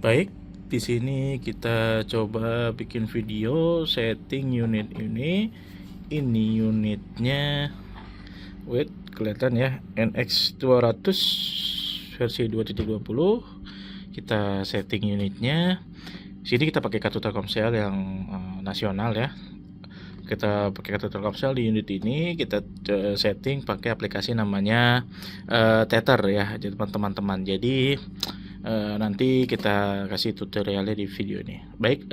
Baik, di sini kita coba bikin video setting unit ini. Ini unitnya, wait, kelihatan ya, NX200 versi 2.20. Kita setting unitnya. Sini kita pakai kartu Telkomsel yang nasional ya. Kita pakai kartu Telkomsel di unit ini. Kita setting pakai aplikasi namanya Tether ya, jadi teman-teman. Jadi nanti kita kasih tutorialnya di video ini. Baik,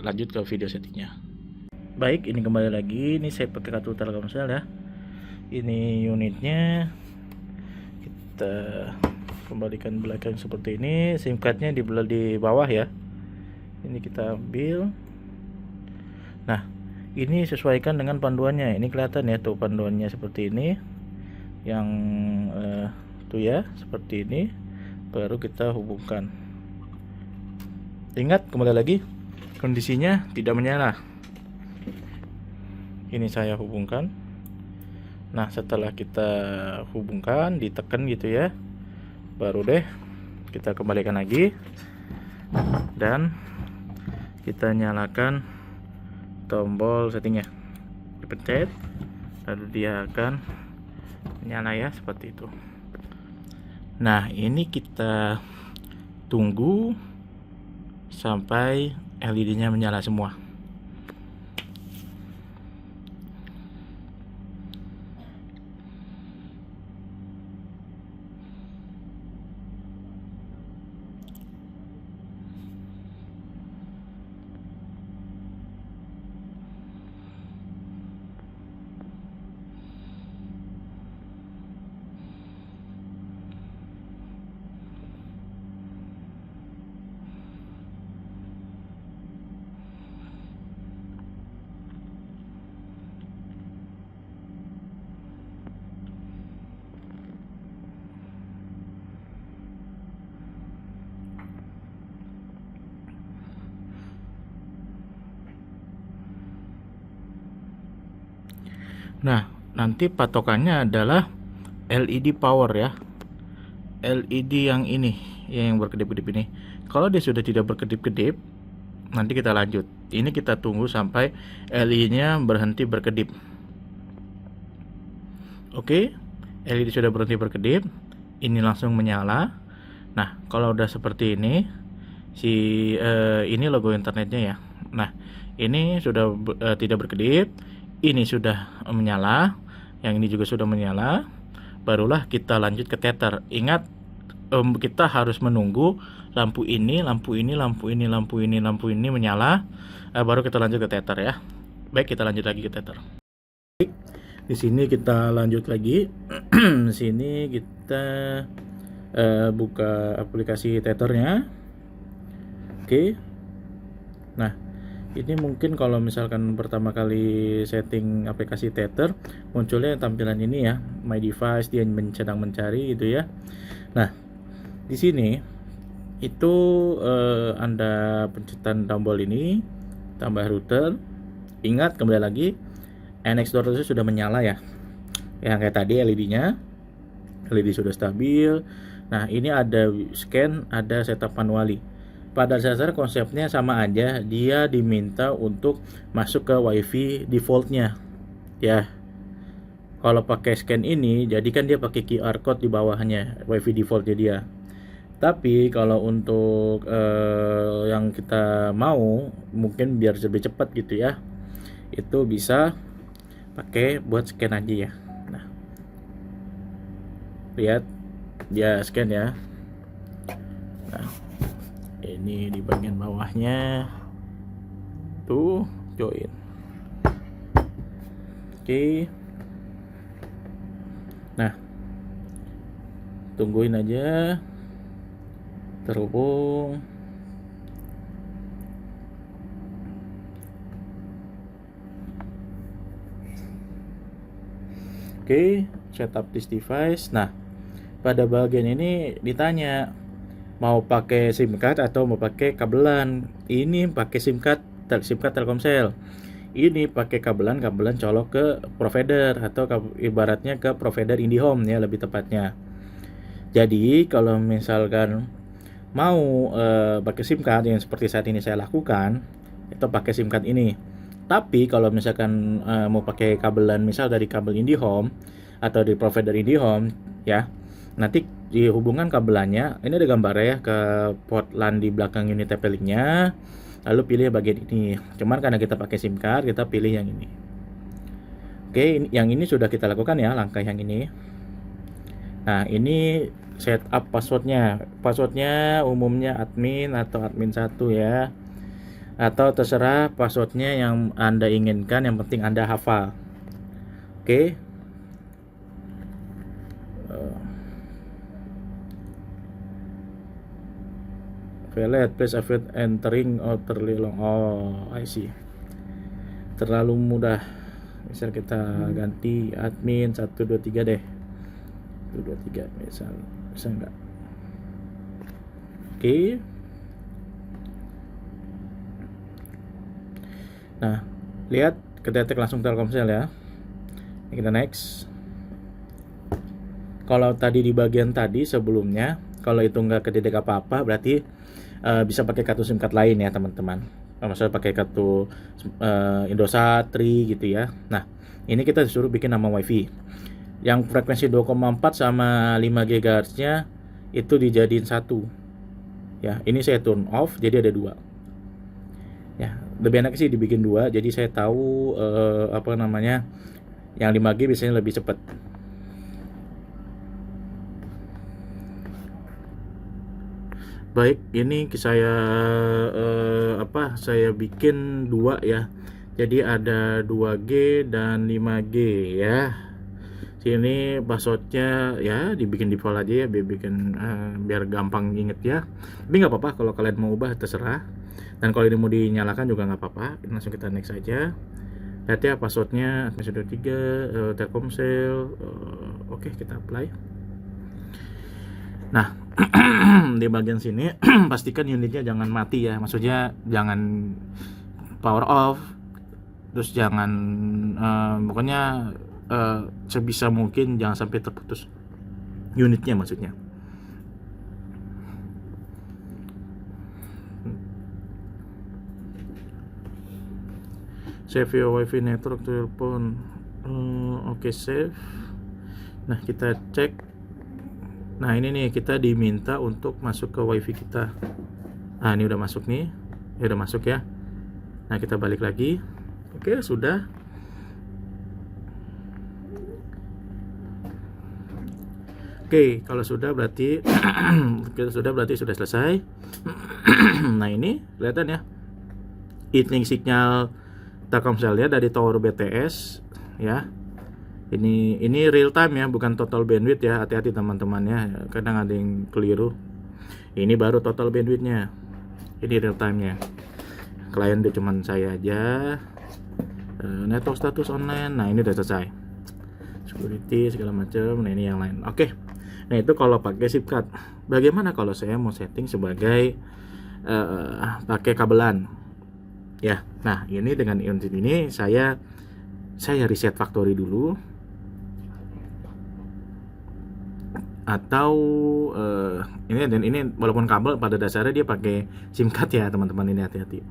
lanjut ke video settingnya. Baik, ini kembali lagi. Ini saya pakai kartu Telkomsel ya. Ini unitnya. Kita kembalikan belakang seperti ini. SIM cardnya di bawah ya. Ini kita ambil. Nah, ini sesuaikan dengan panduannya. Ini kelihatan ya tuh panduannya seperti ini. Yang tuh ya, seperti ini. Baru kita hubungkan. Ingat, kembali lagi, kondisinya tidak menyala. Ini saya hubungkan. Nah, setelah kita hubungkan, ditekan gitu ya, baru deh kita kembalikan lagi dan kita nyalakan tombol settingnya, dipencet, lalu dia akan menyala ya, seperti itu. Nah, ini kita tunggu sampai LED-nya menyala semua. Nah, nanti patokannya adalah LED power ya. LED yang ini, yang berkedip-kedip ini. Kalau dia sudah tidak berkedip-kedip, nanti kita lanjut. Ini kita tunggu sampai LED-nya berhenti berkedip. Oke, LED sudah berhenti berkedip. Ini langsung menyala. Nah, kalau udah seperti ini, ini logo internetnya ya. Nah, ini sudah tidak berkedip. Ini sudah menyala, yang ini juga sudah menyala. Barulah kita lanjut ke tether. Ingat, kita harus menunggu lampu ini menyala, baru kita lanjut ke tether ya. Baik, kita lanjut lagi ke tether. Di sini kita lanjut lagi. Di sini kita buka aplikasi tethernya. Oke. Nah, ini mungkin kalau misalkan pertama kali setting aplikasi Tether, munculnya tampilan ini ya, My Device, dia sedang mencari gitu ya. Nah, di sini itu Anda pencetan tombol ini, tambah router. Ingat, kembali lagi, NX200 sudah menyala ya. Yang kayak tadi LED-nya, LED sudah stabil. Nah, ini ada scan, ada setup manually. Pada dasar konsepnya sama aja, dia diminta untuk masuk ke WiFi defaultnya ya. Kalau pakai scan ini, jadi kan dia pakai QR code di bawahnya, WiFi defaultnya dia. Tapi kalau untuk yang kita mau, mungkin biar lebih cepat gitu ya, itu bisa pakai buat scan aja ya. Nah, lihat dia scan ya. Nah, ini di bagian bawahnya tuh join. Oke. Nah, tungguin aja terhubung. Oke, setup this device. Nah, pada bagian ini ditanya mau pakai SIM card atau mau pakai kabelan. Ini pakai SIM card Telkomsel. Ini pakai kabelan colok ke provider atau ibaratnya ke provider IndiHome ya, lebih tepatnya. Jadi kalau misalkan mau pakai SIM card yang seperti saat ini saya lakukan, itu pakai SIM card ini. Tapi kalau misalkan mau pakai kabelan, misal dari kabel IndiHome atau di provider IndiHome ya, nanti dihubungkan kabelannya, ini ada gambarnya ya, ke port LAN di belakang unit TP-Link-nya, lalu pilih bagian ini. Cuman karena kita pakai SIM card, kita pilih yang ini. Oke, yang ini sudah kita lakukan ya, langkah yang ini. Nah, ini setup passwordnya. Passwordnya umumnya admin atau admin 1 ya. Atau terserah passwordnya yang Anda inginkan, yang penting Anda hafal. Oke. Valid, please avoid entering or terlalu long. Oh, I see. Terlalu mudah. Misal kita ganti admin 123 deh. 123 misal. Bisa enggak? Oke. Nah, lihat kedetek langsung Telkomsel ya. Ini kita next. Kalau tadi di bagian tadi sebelumnya, kalau itu nggak kedetek apa-apa, berarti bisa pakai kartu SIM card lain ya teman-teman. Maksudnya pakai kartu Indosat, Tri gitu ya. Nah, ini kita disuruh bikin nama WiFi. Yang frekuensi 2,4 sama 5 GHz-nya itu dijadiin satu. Ya, ini saya turn off, jadi ada 2. Ya, lebih enak sih dibikin 2, jadi saya tahu apa namanya, yang 5G biasanya lebih cepat. Baik, ini saya saya bikin 2 ya. Jadi ada 2G dan 5G ya. Sini passwordnya ya dibikin default aja ya, biar gampang inget ya. Tapi nggak apa-apa kalau kalian mau ubah, terserah. Dan kalau ini mau dinyalakan juga nggak apa-apa. Langsung kita next aja. Lihat ya passwordnya admin 3 Telkomsel. Oke, kita apply. Nah, di bagian sini pastikan unitnya jangan mati ya. Maksudnya jangan power off. Terus jangan pokoknya sebisa mungkin jangan sampai terputus unitnya, maksudnya. Save your wifi network telepon. Oke, save. Nah, kita cek. Nah, ini nih kita diminta untuk masuk ke wifi kita. Nah, ini udah masuk nih. Ya udah masuk ya. Nah, kita balik lagi. Oke, sudah. Oke, kalau sudah berarti sudah selesai. Nah, ini kelihatan ya. Eating signal Telkomsel ya dari tower BTS ya. Ini real time ya, bukan total bandwidth ya. Hati-hati teman-teman ya. Kadang ada yang keliru. Ini baru total bandwidthnya. Ini real time-nya. Klien dia cuman saya aja. Network status online. Nah, ini udah selesai. Security segala macam. Nah, ini yang lain. Oke. Nah, itu kalau pakai SIM card. Bagaimana kalau saya mau setting sebagai pakai kabelan? Ya. Nah, ini dengan unit ini saya reset factory dulu. Atau ini walaupun kabel pada dasarnya dia pakai SIM card ya, teman-teman, ini hati-hati.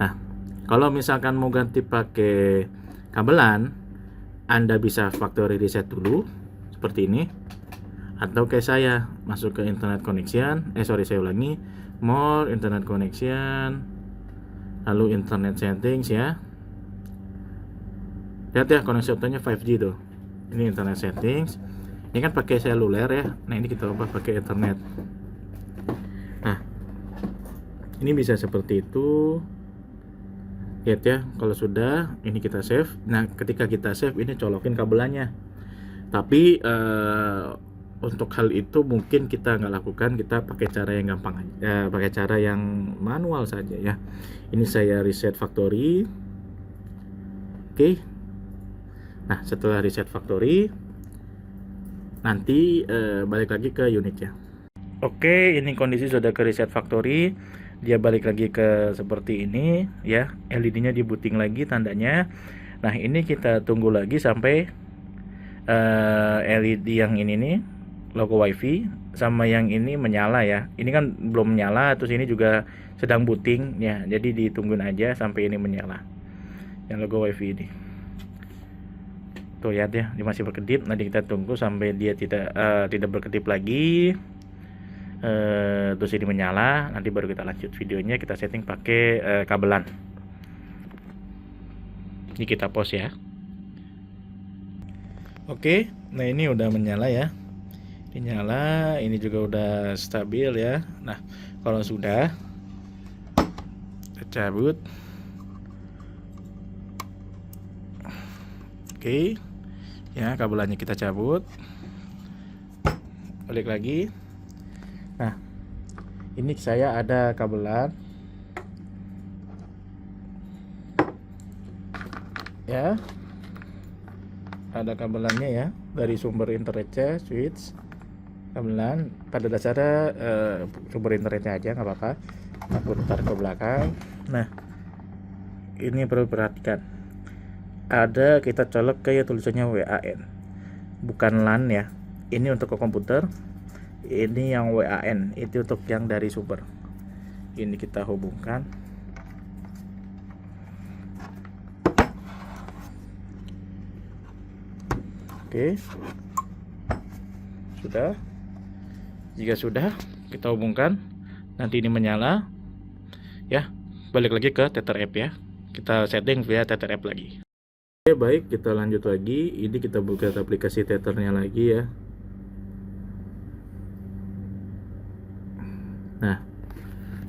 Nah, kalau misalkan mau ganti pakai kabelan, Anda bisa factory reset dulu seperti ini. Atau kayak saya masuk ke internet connection, saya ulangi, more internet connection, lalu internet settings ya. Lihat ya, koneksi autonya 5G tuh. Ini internet settings. Ini kan pakai seluler ya. Nah, ini kita ubah pakai internet. Nah, ini bisa seperti itu. Lihat ya, kalau sudah ini kita save. Nah, ketika kita save ini colokin kabelannya. Tapi untuk hal itu mungkin kita nggak lakukan, kita pakai cara yang gampang aja, pakai cara yang manual saja ya. Ini saya reset factory. Oke. Nah, setelah reset factory, nanti balik lagi ke unitnya. Oke, ini kondisi sudah ke reset factory. Dia balik lagi ke seperti ini ya. LED-nya di booting lagi tandanya. Nah, ini kita tunggu lagi sampai LED yang ini nih, logo WiFi sama yang ini menyala ya. Ini kan belum menyala, terus ini juga sedang booting ya. Jadi ditungguin aja sampai ini menyala. Yang logo WiFi ini. Tuh lihat ya, dia masih berkedip. Nanti kita tunggu sampai dia tidak berkedip lagi. Terus ini menyala, nanti baru kita lanjut videonya. Kita setting pakai kabelan. Ini kita pause ya. Oke, nah ini udah menyala ya. Ini nyala, ini juga udah stabil ya. Nah, kalau sudah kita cabut. Oke. Ya, kabelannya kita cabut. Balik lagi. Nah, ini saya ada kabelan. Ya. Ada kabelannya ya, dari sumber internetnya, switch kabelan. Pada dasarnya sumber internetnya aja nggak apa-apa, aku taruh ke belakang. Nah, ini perlu perhatikan, ada kita colok kayak tulisannya WAN, bukan LAN ya. Ini untuk ke komputer, ini yang WAN itu untuk yang dari sumber. Ini kita hubungkan. Oke, sudah. Jika sudah, kita hubungkan. Nanti ini menyala. Ya, balik lagi ke Tether app ya. Kita setting via Tether app lagi. Oke, baik, kita lanjut lagi. Ini kita buka aplikasi Tethernya lagi ya. Nah,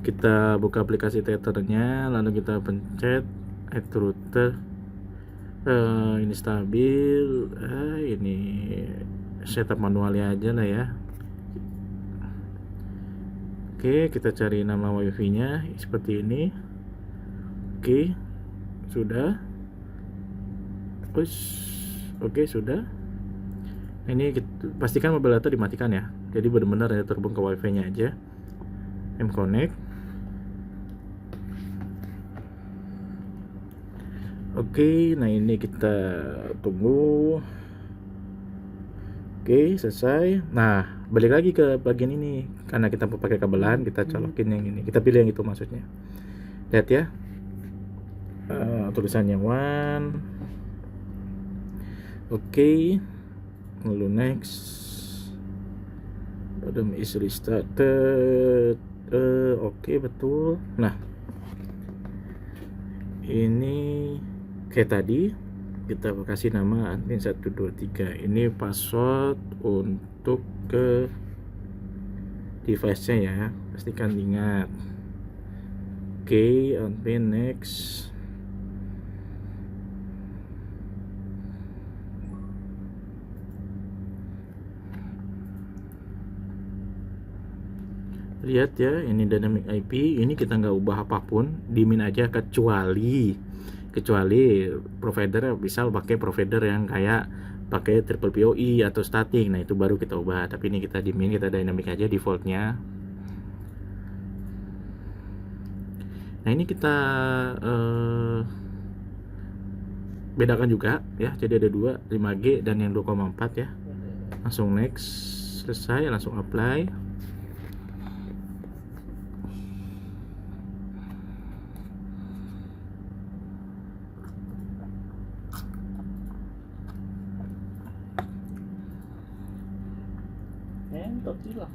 kita buka aplikasi Tethernya, lalu kita pencet add router. Ini stabil. Ini setup manualnya aja lah ya. Oke, kita cari nama WiFi nya seperti ini. Oke, sudah. Oke, sudah. Ini pastikan mobile data dimatikan ya, jadi benar-benar hanya terhubung ke WiFi nya aja. Connect. Oke, nah ini kita tunggu. Oke, selesai. Nah, balik lagi ke bagian ini. Karena kita pakai kabelan, kita colokin yang ini. Kita pilih yang itu maksudnya. Lihat ya. Tulisannya one. Oke. Lalu next. Modem is restarted. Oke, betul. Nah, ini kayak tadi kita kasih nama admin 123. Ini password untuk ke device nya ya, pastikan ingat. Oke, admin next. Lihat ya, ini dynamic IP. Ini kita nggak ubah apapun, dimin aja kecuali provider bisa pakai provider yang kayak pakai triple PoE atau static. Nah, itu baru kita ubah. Tapi ini kita dimin, kita dynamic aja defaultnya. Nah, ini kita bedakan juga ya. Jadi ada dua, 5G dan yang 2,4 ya. Langsung next, selesai, langsung apply. Entot hilang.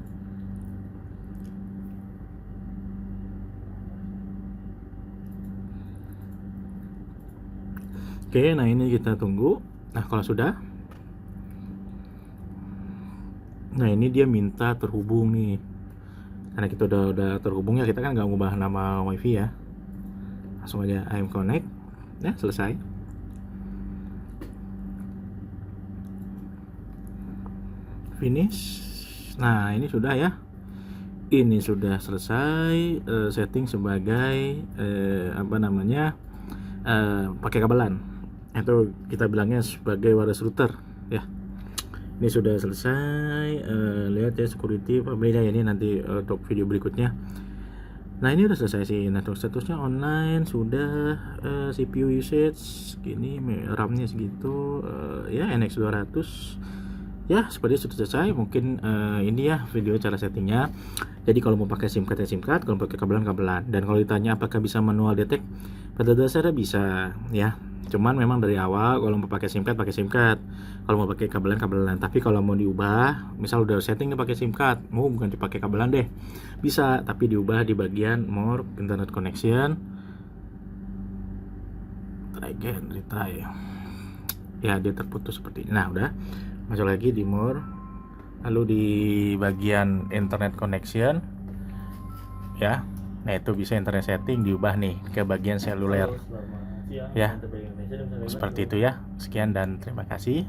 Oke, nah ini kita tunggu. Nah, kalau sudah, nah ini dia minta terhubung nih. Karena kita udah terhubung ya, kita kan nggak ngubah nama WiFi ya. Langsung aja I'm connect. Ya, selesai. Finish. Nah, ini sudah ya. Ini sudah selesai setting sebagai pakai kabelan. Itu kita bilangnya sebagai wireless router ya. Ini sudah selesai. Lihat ya security beda ya, ini nanti untuk video berikutnya. Nah, ini udah selesai sih. Nah, statusnya online sudah. CPU usage gini, RAM-nya segitu. Ya, NX 200. Ya, seperti sudah selesai. Mungkin ini ya video cara settingnya. Jadi kalau mau pakai SIM card ya SIM card, kalau mau pakai kabelan. Dan kalau ditanya apakah bisa manual detect, pada dasarnya bisa ya. Cuman memang dari awal kalau mau pakai SIM card pakai SIM card. Kalau mau pakai kabelan. Tapi kalau mau diubah, misal udah setting nih pakai SIM card, mau bukan dipakai kabelan deh. Bisa, tapi diubah di bagian more internet connection. Try again, retry. Ya, dia terputus seperti ini. Nah, udah. Masuk lagi di more, lalu di bagian internet connection ya. Nah, itu bisa internet setting diubah nih ke bagian seluler ya, seperti itu ya. Sekian dan terima kasih.